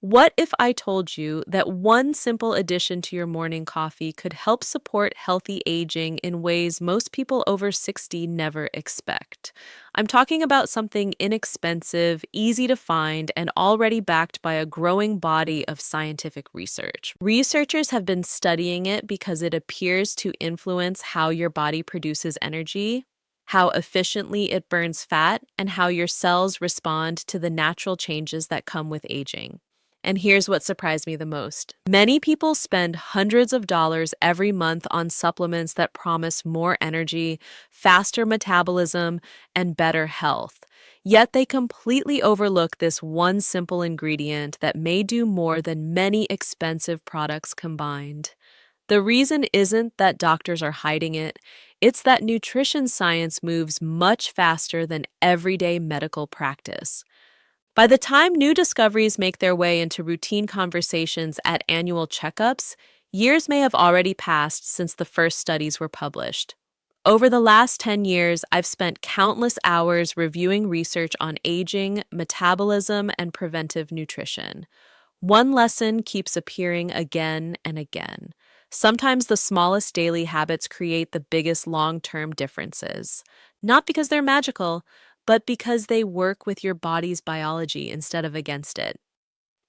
What if I told you that one simple addition to your morning coffee could help support healthy aging in ways most people over 60 never expect? I'm talking about something inexpensive, easy to find, and already backed by a growing body of scientific research. Researchers have been studying it because it appears to influence how your body produces energy, how efficiently it burns fat, and how your cells respond to the natural changes that come with aging. And here's what surprised me the most. Many people spend hundreds of dollars every month on supplements that promise more energy, faster metabolism, and better health. Yet they completely overlook this one simple ingredient that may do more than many expensive products combined. The reason isn't that doctors are hiding it, it's that nutrition science moves much faster than everyday medical practice. By the time new discoveries make their way into routine conversations at annual checkups, years may have already passed since the first studies were published. Over the last 10 years, I've spent countless hours reviewing research on aging, metabolism, and preventive nutrition. One lesson keeps appearing again and again. Sometimes the smallest daily habits create the biggest long-term differences. Not because they're magical, but because they work with your body's biology instead of against it.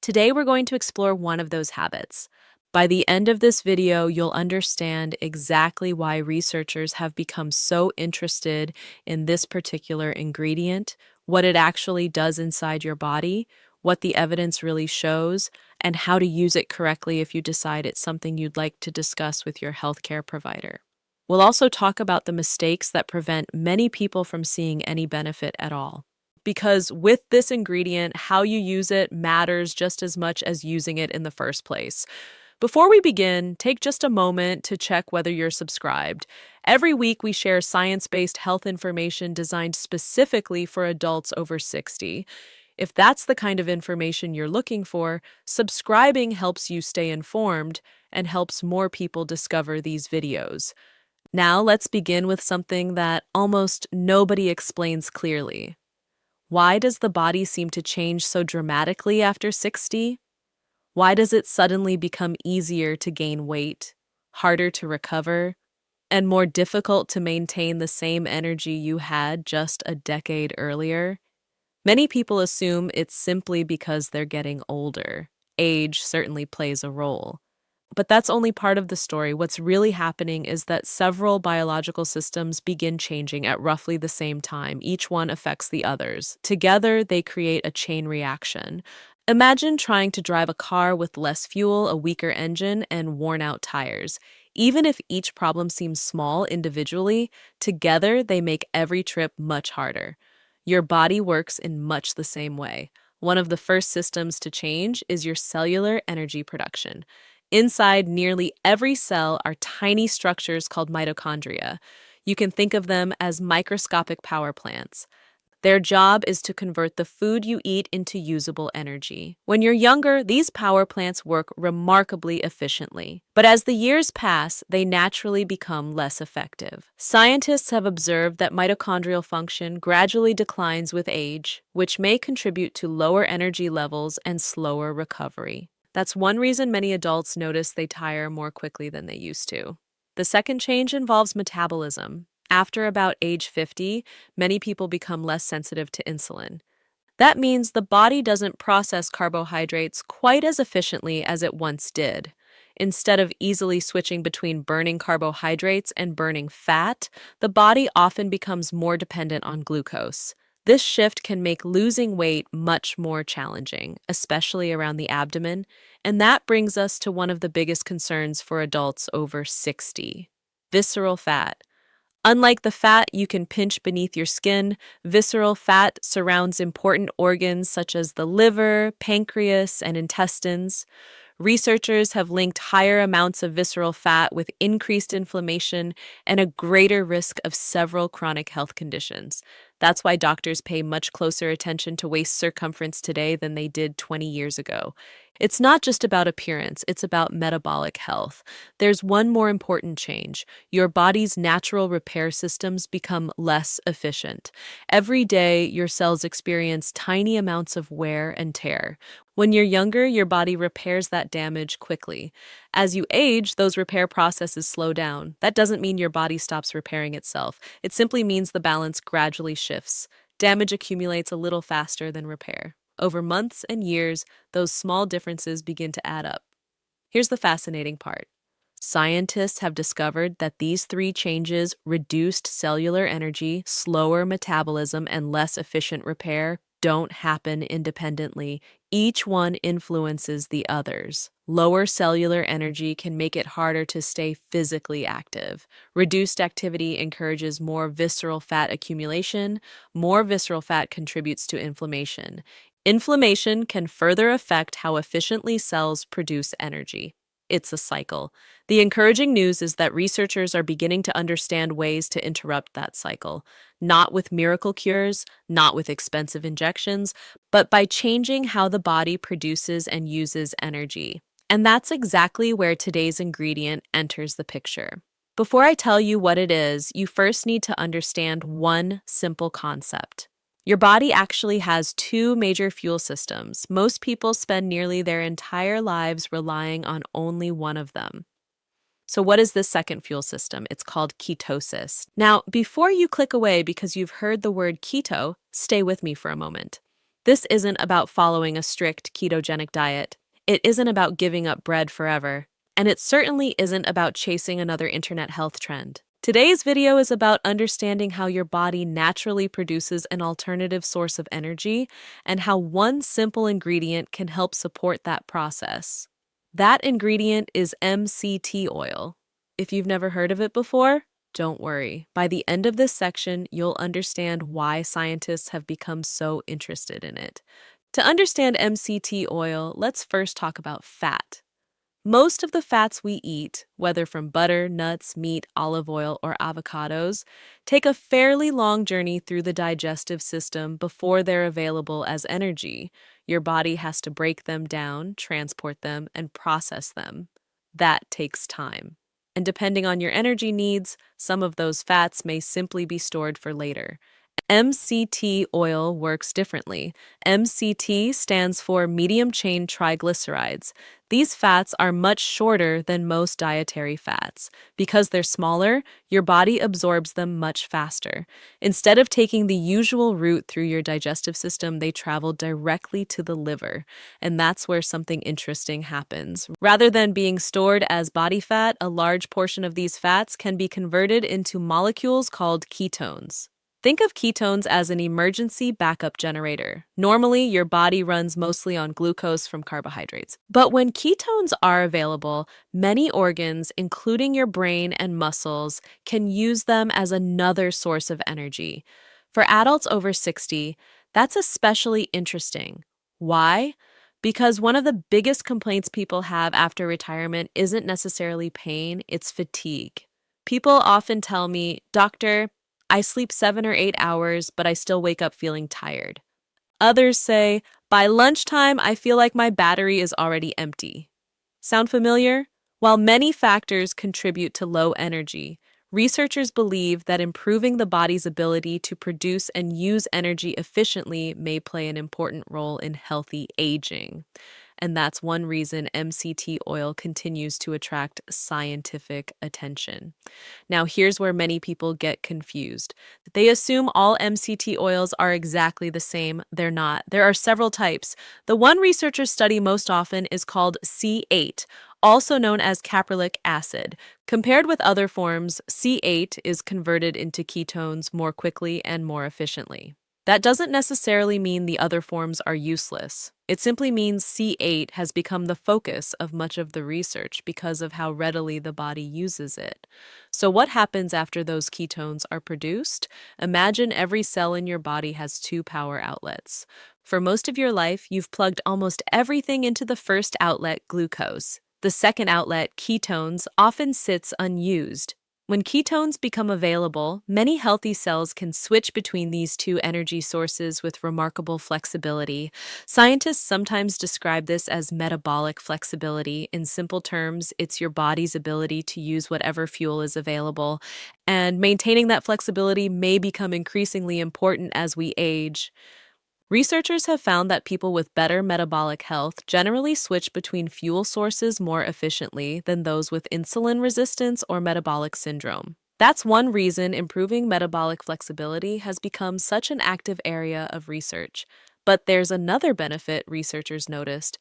Today, we're going to explore one of those habits. By the end of this video, you'll understand exactly why researchers have become so interested in this particular ingredient, what it actually does inside your body, what the evidence really shows, and how to use it correctly if you decide it's something you'd like to discuss with your healthcare provider. We'll also talk about the mistakes that prevent many people from seeing any benefit at all. Because with this ingredient, how you use it matters just as much as using it in the first place. Before we begin, take just a moment to check whether you're subscribed. Every week, we share science-based health information designed specifically for adults over 60. If that's the kind of information you're looking for, subscribing helps you stay informed and helps more people discover these videos. Now, let's begin with something that almost nobody explains clearly. Why does the body seem to change so dramatically after 60? Why does it suddenly become easier to gain weight, harder to recover, and more difficult to maintain the same energy you had just a decade earlier? Many people assume it's simply because they're getting older. Age certainly plays a role. But that's only part of the story. What's really happening is that several biological systems begin changing at roughly the same time. Each one affects the others. Together, they create a chain reaction. Imagine trying to drive a car with less fuel, a weaker engine, and worn-out tires. Even if each problem seems small individually, together they make every trip much harder. Your body works in much the same way. One of the first systems to change is your cellular energy production. Inside nearly every cell are tiny structures called mitochondria. You can think of them as microscopic power plants. Their job is to convert the food you eat into usable energy. When you're younger, these power plants work remarkably efficiently. But as the years pass, they naturally become less effective. Scientists have observed that mitochondrial function gradually declines with age, which may contribute to lower energy levels and slower recovery. That's one reason many adults notice they tire more quickly than they used to. The second change involves metabolism. After about age 50, many people become less sensitive to insulin. That means the body doesn't process carbohydrates quite as efficiently as it once did. Instead of easily switching between burning carbohydrates and burning fat, the body often becomes more dependent on glucose. This shift can make losing weight much more challenging, especially around the abdomen, and that brings us to one of the biggest concerns for adults over 60: visceral fat. Unlike the fat you can pinch beneath your skin, visceral fat surrounds important organs such as the liver, pancreas, and intestines. Researchers have linked higher amounts of visceral fat with increased inflammation and a greater risk of several chronic health conditions. That's why doctors pay much closer attention to waist circumference today than they did 20 years ago. It's not just about appearance, it's about metabolic health. There's one more important change. Your body's natural repair systems become less efficient. Every day, your cells experience tiny amounts of wear and tear. When you're younger, your body repairs that damage quickly. As you age, those repair processes slow down. That doesn't mean your body stops repairing itself. It simply means the balance gradually shifts. Damage accumulates a little faster than repair. Over months and years, those small differences begin to add up. Here's the fascinating part. Scientists have discovered that these three changes, reduced cellular energy, slower metabolism, and less efficient repair, don't happen independently. Each one influences the others. Lower cellular energy can make it harder to stay physically active. Reduced activity encourages more visceral fat accumulation. More visceral fat contributes to inflammation. Inflammation can further affect how efficiently cells produce energy. It's a cycle. The encouraging news is that researchers are beginning to understand ways to interrupt that cycle, not with miracle cures, not with expensive injections, but by changing how the body produces and uses energy. And that's exactly where today's ingredient enters the picture. Before I tell you what it is, you first need to understand one simple concept. Your body actually has two major fuel systems. Most people spend nearly their entire lives relying on only one of them. So, what is this second fuel system? It's called ketosis. Now, before you click away because you've heard the word keto, stay with me for a moment. This isn't about following a strict ketogenic diet. It isn't about giving up bread forever. And it certainly isn't about chasing another internet health trend. Today's video is about understanding how your body naturally produces an alternative source of energy and how one simple ingredient can help support that process. That ingredient is MCT oil. If you've never heard of it before, don't worry. By the end of this section, you'll understand why scientists have become so interested in it. To understand MCT oil, let's first talk about fat. Most of the fats we eat, whether from butter, nuts, meat, olive oil, or avocados, take a fairly long journey through the digestive system before they're available as energy. Your body has to break them down, transport them, and process them. That takes time. And depending on your energy needs, some of those fats may simply be stored for later. MCT oil works differently. MCT stands for medium chain triglycerides. These fats are much shorter than most dietary fats. Because they're smaller, your body absorbs them much faster. Instead of taking the usual route through your digestive system, they travel directly to the liver. And that's where something interesting happens. Rather than being stored as body fat, a large portion of these fats can be converted into molecules called ketones. Think of ketones as an emergency backup generator. Normally, your body runs mostly on glucose from carbohydrates. But when ketones are available, many organs, including your brain and muscles, can use them as another source of energy. For adults over 60, that's especially interesting. Why? Because one of the biggest complaints people have after retirement isn't necessarily pain, it's fatigue. People often tell me, "Doctor, I sleep 7 or 8 hours, but I still wake up feeling tired." Others say, "By lunchtime, I feel like my battery is already empty." Sound familiar? While many factors contribute to low energy, researchers believe that improving the body's ability to produce and use energy efficiently may play an important role in healthy aging. And that's one reason MCT oil continues to attract scientific attention. Now, here's where many people get confused. They assume all MCT oils are exactly the same. They're not. There are several types. The one researchers study most often is called C8, also known as caprylic acid. Compared with other forms, C8 is converted into ketones more quickly and more efficiently. That doesn't necessarily mean the other forms are useless. It simply means C8 has become the focus of much of the research because of how readily the body uses it. So what happens after those ketones are produced? Imagine every cell in your body has two power outlets. For most of your life, you've plugged almost everything into the first outlet, glucose. The second outlet, ketones, often sits unused. When ketones become available, many healthy cells can switch between these two energy sources with remarkable flexibility. Scientists sometimes describe this as metabolic flexibility. In simple terms, it's your body's ability to use whatever fuel is available, and maintaining that flexibility may become increasingly important as we age. Researchers have found that people with better metabolic health generally switch between fuel sources more efficiently than those with insulin resistance or metabolic syndrome. That's one reason improving metabolic flexibility has become such an active area of research. But there's another benefit researchers noticed.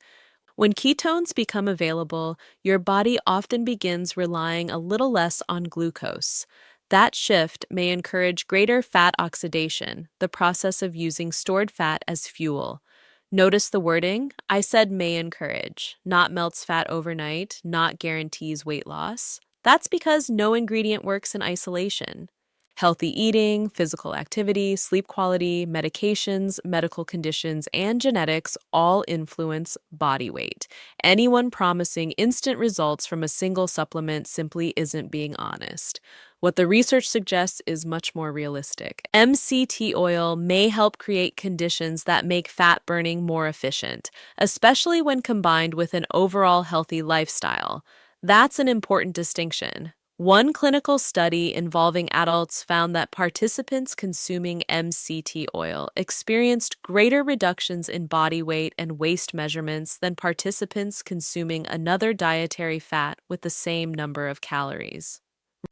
When ketones become available, your body often begins relying a little less on glucose. That shift may encourage greater fat oxidation, the process of using stored fat as fuel. Notice the wording? I said may encourage, not melts fat overnight, not guarantees weight loss. That's because no ingredient works in isolation. Healthy eating, physical activity, sleep quality, medications, medical conditions, and genetics all influence body weight. Anyone promising instant results from a single supplement simply isn't being honest. What the research suggests is much more realistic. MCT oil may help create conditions that make fat burning more efficient, especially when combined with an overall healthy lifestyle. That's an important distinction. One clinical study involving adults found that participants consuming MCT oil experienced greater reductions in body weight and waist measurements than participants consuming another dietary fat with the same number of calories.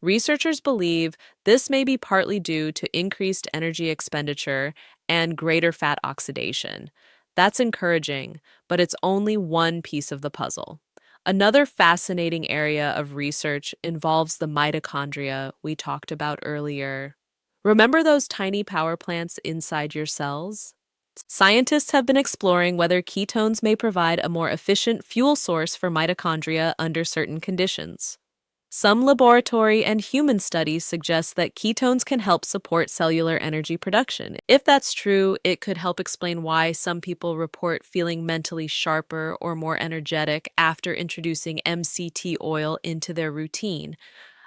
Researchers believe this may be partly due to increased energy expenditure and greater fat oxidation. That's encouraging, but it's only one piece of the puzzle. Another fascinating area of research involves the mitochondria we talked about earlier. Remember those tiny power plants inside your cells? Scientists have been exploring whether ketones may provide a more efficient fuel source for mitochondria under certain conditions. Some laboratory and human studies suggest that ketones can help support cellular energy production. If that's true, it could help explain why some people report feeling mentally sharper or more energetic after introducing MCT oil into their routine.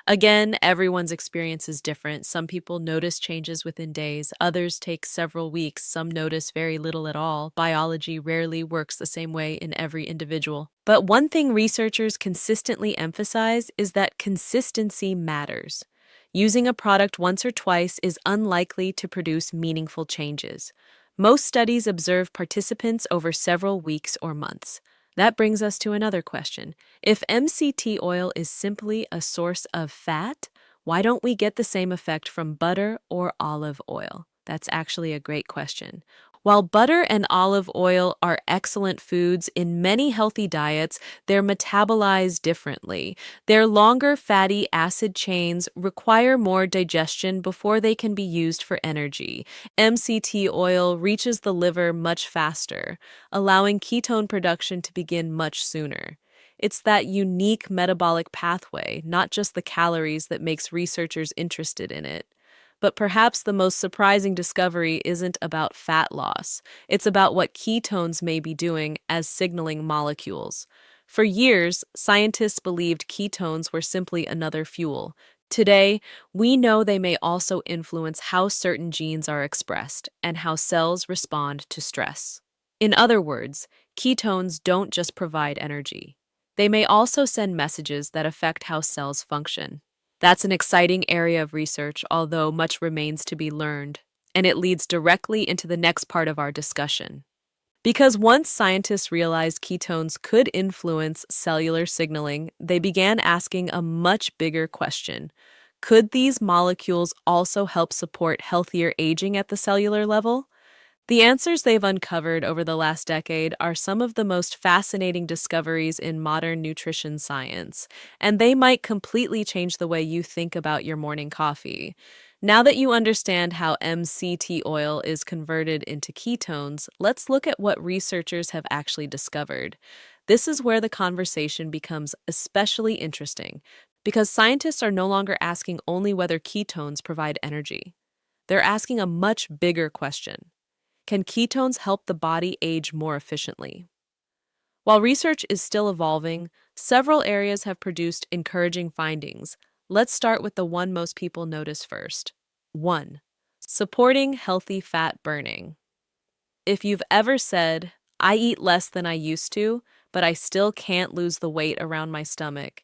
Again, everyone's experience is different. Some people notice changes within days, others take several weeks, some notice very little at all. Biology rarely works the same way in every individual. But one thing researchers consistently emphasize is that consistency matters. Using a product once or twice is unlikely to produce meaningful changes. Most studies observe participants over several weeks or months. That brings us to another question. If MCT oil is simply a source of fat, why don't we get the same effect from butter or olive oil? That's actually a great question. While butter and olive oil are excellent foods in many healthy diets, they're metabolized differently. Their longer fatty acid chains require more digestion before they can be used for energy. MCT oil reaches the liver much faster, allowing ketone production to begin much sooner. It's that unique metabolic pathway, not just the calories, that makes researchers interested in it. But perhaps the most surprising discovery isn't about fat loss. It's about what ketones may be doing as signaling molecules. For years, scientists believed ketones were simply another fuel. Today, we know they may also influence how certain genes are expressed and how cells respond to stress. In other words, ketones don't just provide energy. They may also send messages that affect how cells function. That's an exciting area of research, although much remains to be learned, and it leads directly into the next part of our discussion. Because once scientists realized ketones could influence cellular signaling, they began asking a much bigger question. Could these molecules also help support healthier aging at the cellular level? The answers they've uncovered over the last decade are some of the most fascinating discoveries in modern nutrition science, and they might completely change the way you think about your morning coffee. Now that you understand how MCT oil is converted into ketones, let's look at what researchers have actually discovered. This is where the conversation becomes especially interesting, because scientists are no longer asking only whether ketones provide energy. They're asking a much bigger question. Can ketones help the body age more efficiently? While research is still evolving, several areas have produced encouraging findings. Let's start with the one most people notice first. 1. Supporting healthy fat burning. If you've ever said, I eat less than I used to, but I still can't lose the weight around my stomach,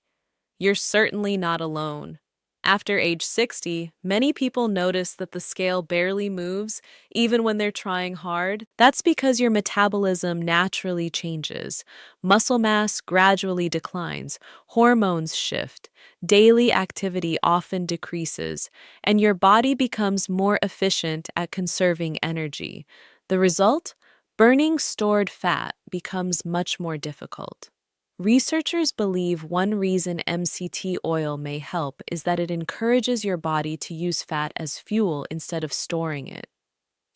you're certainly not alone. After age 60, many people notice that the scale barely moves, even when they're trying hard. That's because your metabolism naturally changes. Muscle mass gradually declines, hormones shift, daily activity often decreases, and your body becomes more efficient at conserving energy. The result? Burning stored fat becomes much more difficult. Researchers believe one reason MCT oil may help is that it encourages your body to use fat as fuel instead of storing it.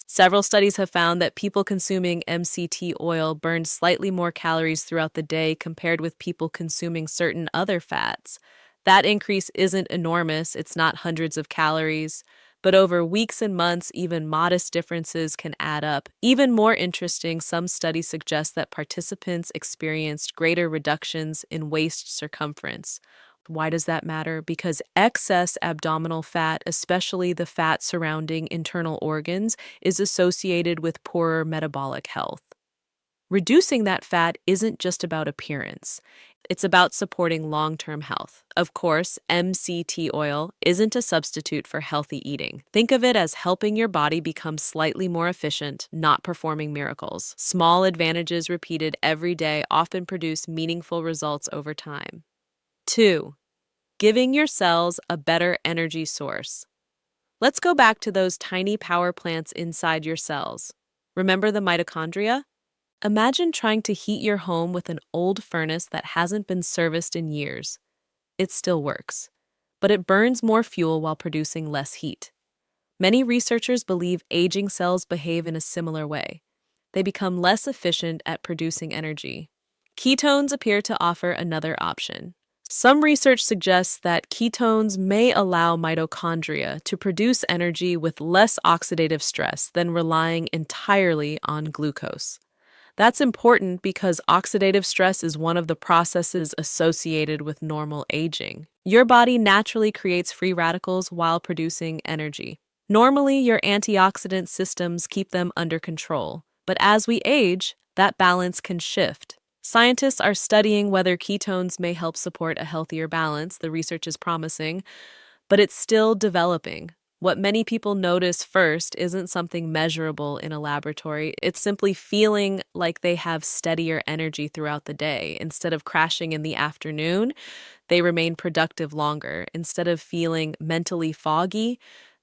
Several studies have found that people consuming MCT oil burn slightly more calories throughout the day compared with people consuming certain other fats. That increase isn't enormous, it's not hundreds of calories, but over weeks and months, even modest differences can add up. Even more interesting, some studies suggest that participants experienced greater reductions in waist circumference. Why does that matter? Because excess abdominal fat, especially the fat surrounding internal organs, is associated with poorer metabolic health. Reducing that fat isn't just about appearance. It's about supporting long-term health. Of course, MCT oil isn't a substitute for healthy eating. Think of it as helping your body become slightly more efficient, not performing miracles. Small advantages repeated every day often produce meaningful results over time. 2. Giving your cells a better energy source. Let's go back to those tiny power plants inside your cells. Remember the mitochondria? Imagine trying to heat your home with an old furnace that hasn't been serviced in years. It still works, but it burns more fuel while producing less heat. Many researchers believe aging cells behave in a similar way. They become less efficient at producing energy. Ketones appear to offer another option. Some research suggests that ketones may allow mitochondria to produce energy with less oxidative stress than relying entirely on glucose. That's important because oxidative stress is one of the processes associated with normal aging. Your body naturally creates free radicals while producing energy. Normally, your antioxidant systems keep them under control, but as we age, that balance can shift. Scientists are studying whether ketones may help support a healthier balance. The research is promising, but it's still developing. What many people notice first isn't something measurable in a laboratory. It's simply feeling like they have steadier energy throughout the day. Instead of crashing in the afternoon, they remain productive longer. Instead of feeling mentally foggy,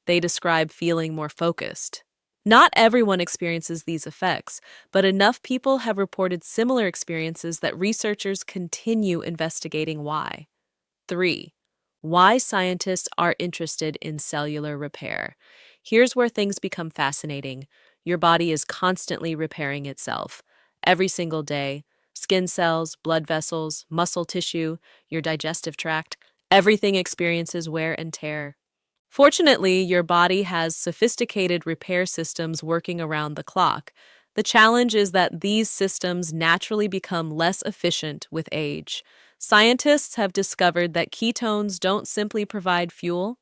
they describe feeling more focused. Not everyone experiences these effects, but enough people have reported similar experiences that researchers continue investigating why. 3. Why scientists are interested in cellular repair. Here's where things become fascinating. Your body is constantly repairing itself. Every single day, skin cells, blood vessels, muscle tissue, your digestive tract, everything experiences wear and tear. Fortunately, your body has sophisticated repair systems working around the clock. The challenge is that these systems naturally become less efficient with age. Scientists have discovered that ketones don't simply provide fuel,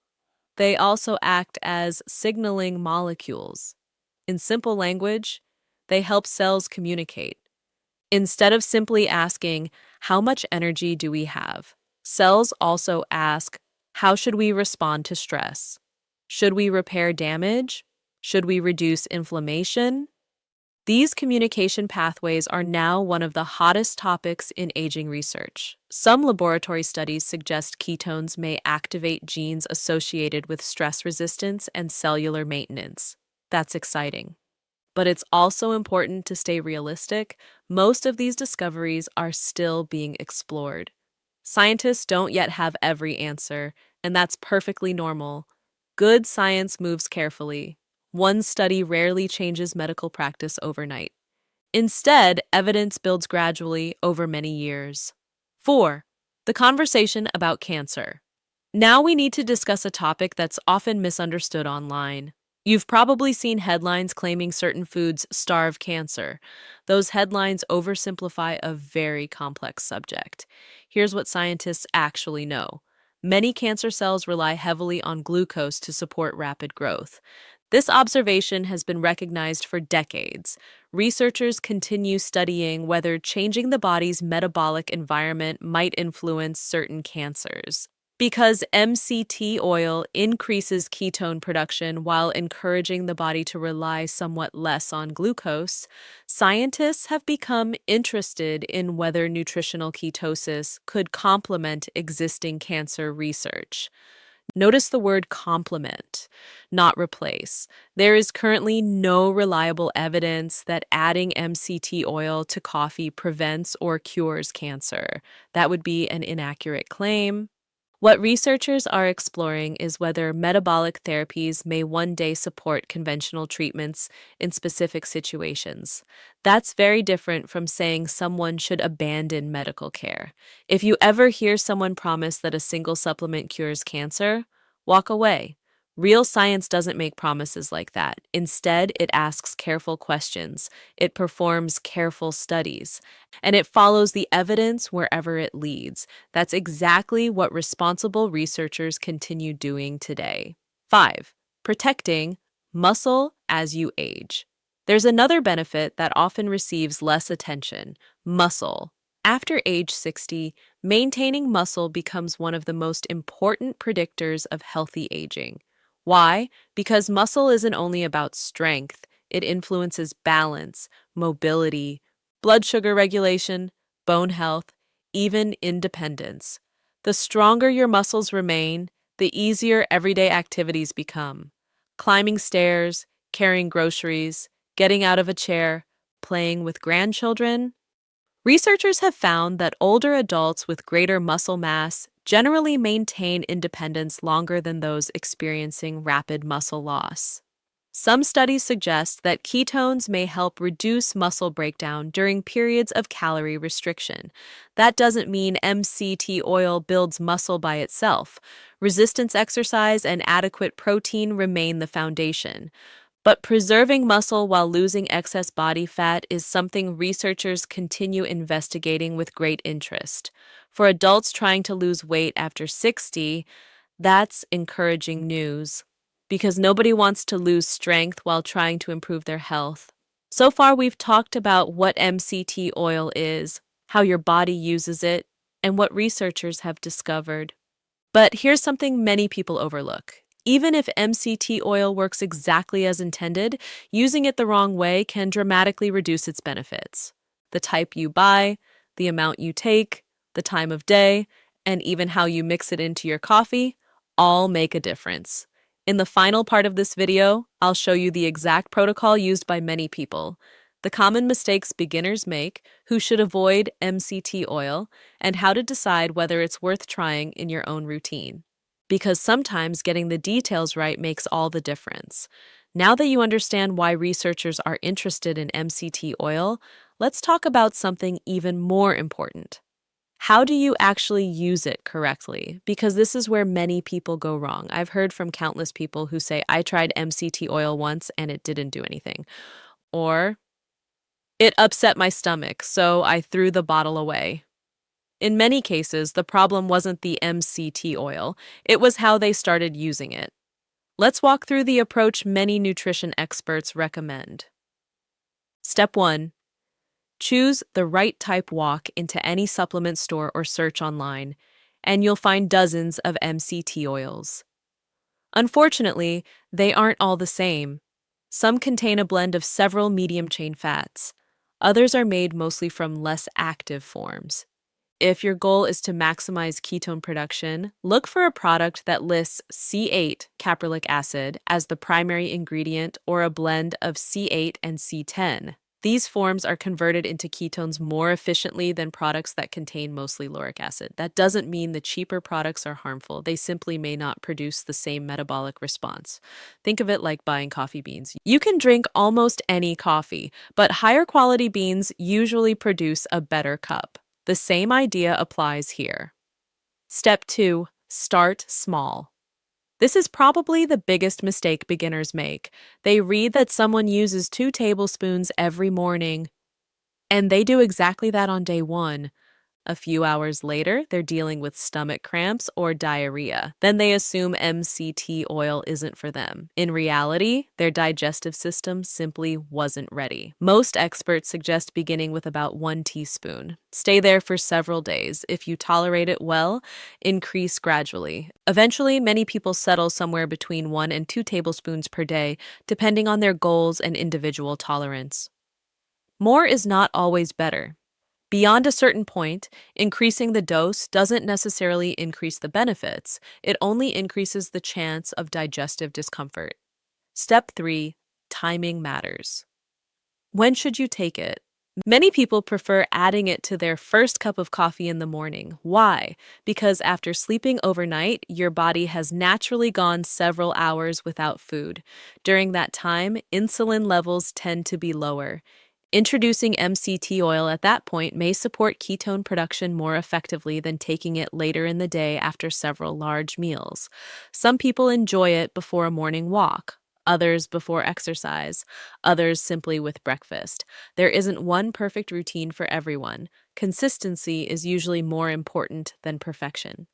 they also act as signaling molecules. In simple language, they help cells communicate. Instead of simply asking, "How much energy do we have?" cells also ask, "How should we respond to stress? Should we repair damage? Should we reduce inflammation?" These communication pathways are now one of the hottest topics in aging research. Some laboratory studies suggest ketones may activate genes associated with stress resistance and cellular maintenance. That's exciting. But it's also important to stay realistic. Most of these discoveries are still being explored. Scientists don't yet have every answer, and that's perfectly normal. Good science moves carefully. One study rarely changes medical practice overnight. Instead, evidence builds gradually over many years. 4. The conversation about cancer. Now we need to discuss a topic that's often misunderstood online. You've probably seen headlines claiming certain foods starve cancer. Those headlines oversimplify a very complex subject. Here's what scientists actually know. Many cancer cells rely heavily on glucose to support rapid growth. This observation has been recognized for decades. Researchers continue studying whether changing the body's metabolic environment might influence certain cancers. Because MCT oil increases ketone production while encouraging the body to rely somewhat less on glucose, scientists have become interested in whether nutritional ketosis could complement existing cancer research. Notice the word complement, not replace. There is currently no reliable evidence that adding MCT oil to coffee prevents or cures cancer. That would be an inaccurate claim. What researchers are exploring is whether metabolic therapies may one day support conventional treatments in specific situations. That's very different from saying someone should abandon medical care. If you ever hear someone promise that a single supplement cures cancer, walk away. Real science doesn't make promises like that. Instead, it asks careful questions, it performs careful studies, and it follows the evidence wherever it leads. That's exactly what responsible researchers continue doing today. 5. Protecting muscle as you age. There's another benefit that often receives less attention: muscle. After age 60, maintaining muscle becomes one of the most important predictors of healthy aging. Why? Because muscle isn't only about strength, it influences balance, mobility, blood sugar regulation, bone health, even independence. The stronger your muscles remain, the easier everyday activities become. Climbing stairs, carrying groceries, getting out of a chair, playing with grandchildren. Researchers have found that older adults with greater muscle mass generally maintain independence longer than those experiencing rapid muscle loss. Some studies suggest that ketones may help reduce muscle breakdown during periods of calorie restriction. That doesn't mean MCT oil builds muscle by itself. Resistance exercise and adequate protein remain the foundation. But preserving muscle while losing excess body fat is something researchers continue investigating with great interest. For adults trying to lose weight after 60, that's encouraging news, because nobody wants to lose strength while trying to improve their health. So far, we've talked about what MCT oil is, how your body uses it, and what researchers have discovered. But here's something many people overlook. Even if MCT oil works exactly as intended, using it the wrong way can dramatically reduce its benefits. The type you buy, the amount you take, the time of day, and even how you mix it into your coffee all make a difference. In the final part of this video, I'll show you the exact protocol used by many people, the common mistakes beginners make, who should avoid MCT oil, and how to decide whether it's worth trying in your own routine. Because sometimes getting the details right makes all the difference. Now that you understand why researchers are interested in MCT oil, let's talk about something even more important. How do you actually use it correctly? Because this is where many people go wrong. I've heard from countless people who say, I tried MCT oil once and it didn't do anything. Or, it upset my stomach, so I threw the bottle away. In many cases, the problem wasn't the MCT oil, it was how they started using it. Let's walk through the approach many nutrition experts recommend. Step 1. Choose the right type. Walk into any supplement store or search online, and you'll find dozens of MCT oils. Unfortunately, they aren't all the same. Some contain a blend of several medium-chain fats. Others are made mostly from less active forms. If your goal is to maximize ketone production, look for a product that lists C8 caprylic acid as the primary ingredient or a blend of C8 and C10. These forms are converted into ketones more efficiently than products that contain mostly lauric acid. That doesn't mean the cheaper products are harmful. They simply may not produce the same metabolic response. Think of it like buying coffee beans. You can drink almost any coffee, but higher quality beans usually produce a better cup. The same idea applies here. Step 2. Start small. This is probably the biggest mistake beginners make. They read that someone uses 2 tablespoons every morning, and they do exactly that on day 1. A few hours later, they're dealing with stomach cramps or diarrhea. Then they assume MCT oil isn't for them. In reality, their digestive system simply wasn't ready. Most experts suggest beginning with about 1 teaspoon. Stay there for several days. If you tolerate it well, increase gradually. Eventually, many people settle somewhere between 1 and 2 tablespoons per day, depending on their goals and individual tolerance. More is not always better. Beyond a certain point, increasing the dose doesn't necessarily increase the benefits, it only increases the chance of digestive discomfort. Step 3. Timing matters. When should you take it? Many people prefer adding it to their first cup of coffee in the morning. Why? Because after sleeping overnight, your body has naturally gone several hours without food. During that time, insulin levels tend to be lower. Introducing MCT oil at that point may support ketone production more effectively than taking it later in the day after several large meals. Some people enjoy it before a morning walk, others before exercise, others simply with breakfast. There isn't one perfect routine for everyone. Consistency is usually more important than perfection.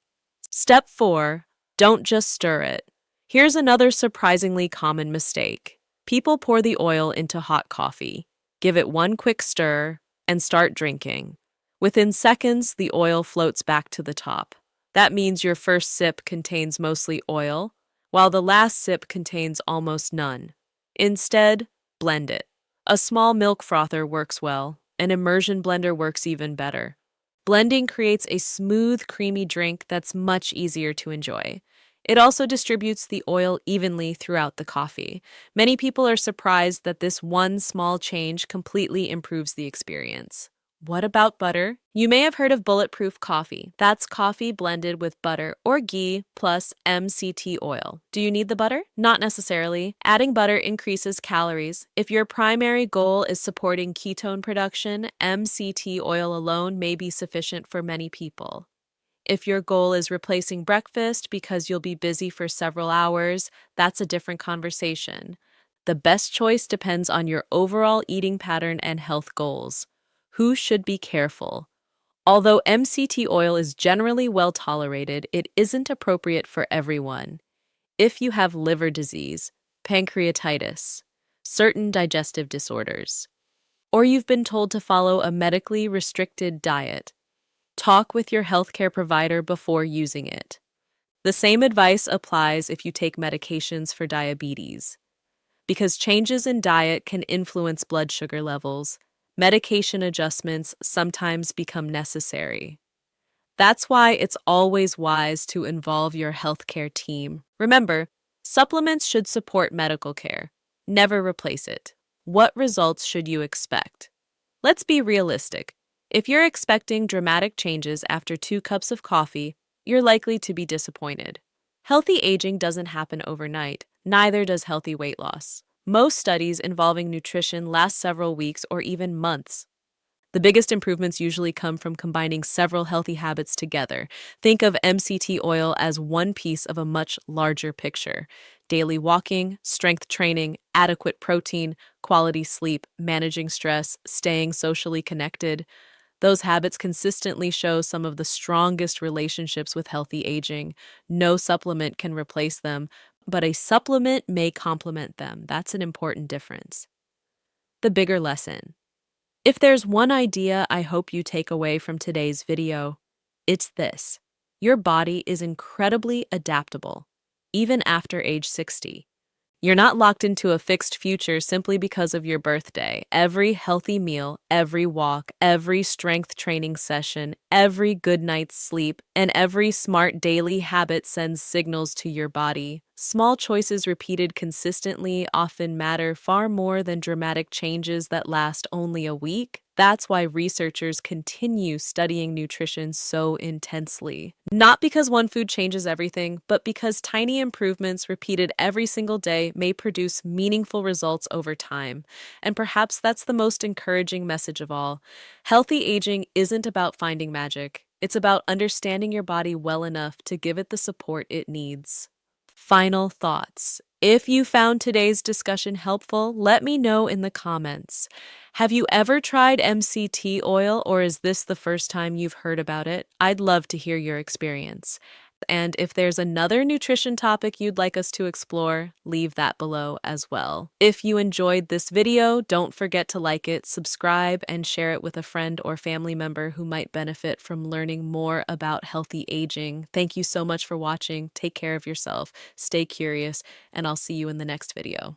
Step 4. Don't just stir it. Here's another surprisingly common mistake. People pour the oil into hot coffee. Give it one quick stir, and start drinking. Within seconds, the oil floats back to the top. That means your first sip contains mostly oil, while the last sip contains almost none. Instead, blend it. A small milk frother works well. An immersion blender works even better. Blending creates a smooth, creamy drink that's much easier to enjoy. It also distributes the oil evenly throughout the coffee. Many people are surprised that this one small change completely improves the experience. What about butter? You may have heard of bulletproof coffee. That's coffee blended with butter or ghee plus MCT oil. Do you need the butter? Not necessarily. Adding butter increases calories. If your primary goal is supporting ketone production, MCT oil alone may be sufficient for many people. If your goal is replacing breakfast because you'll be busy for several hours, that's a different conversation. The best choice depends on your overall eating pattern and health goals. Who should be careful? Although MCT oil is generally well tolerated, it isn't appropriate for everyone. If you have liver disease, pancreatitis, certain digestive disorders, or you've been told to follow a medically restricted diet, talk with your healthcare provider before using it. The same advice applies if you take medications for diabetes. Because changes in diet can influence blood sugar levels, medication adjustments sometimes become necessary. That's why it's always wise to involve your healthcare team. Remember, supplements should support medical care, never replace it. What results should you expect? Let's be realistic. If you're expecting dramatic changes after 2 cups of coffee, you're likely to be disappointed. Healthy aging doesn't happen overnight, neither does healthy weight loss. Most studies involving nutrition last several weeks or even months. The biggest improvements usually come from combining several healthy habits together. Think of MCT oil as one piece of a much larger picture. Daily walking, strength training, adequate protein, quality sleep, managing stress, staying socially connected. Those habits consistently show some of the strongest relationships with healthy aging. No supplement can replace them, but a supplement may complement them. That's an important difference. The bigger lesson. If there's one idea I hope you take away from today's video, it's this. Your body is incredibly adaptable, even after age 60. You're not locked into a fixed future simply because of your birthday. Every healthy meal, every walk, every strength training session, every good night's sleep, and every smart daily habit sends signals to your body. Small choices repeated consistently often matter far more than dramatic changes that last only a week. That's why researchers continue studying nutrition so intensely. Not because one food changes everything, but because tiny improvements repeated every single day may produce meaningful results over time. And perhaps that's the most encouraging message of all. Healthy aging isn't about finding magic. It's about understanding your body well enough to give it the support it needs. Final thoughts. If you found today's discussion helpful, let me know in the comments. Have you ever tried MCT oil, or is this the first time you've heard about it? I'd love to hear your experience. And if there's another nutrition topic you'd like us to explore, leave that below as well. If you enjoyed this video, don't forget to like it, subscribe, and share it with a friend or family member who might benefit from learning more about healthy aging. Thank you so much for watching. Take care of yourself, stay curious, and I'll see you in the next video.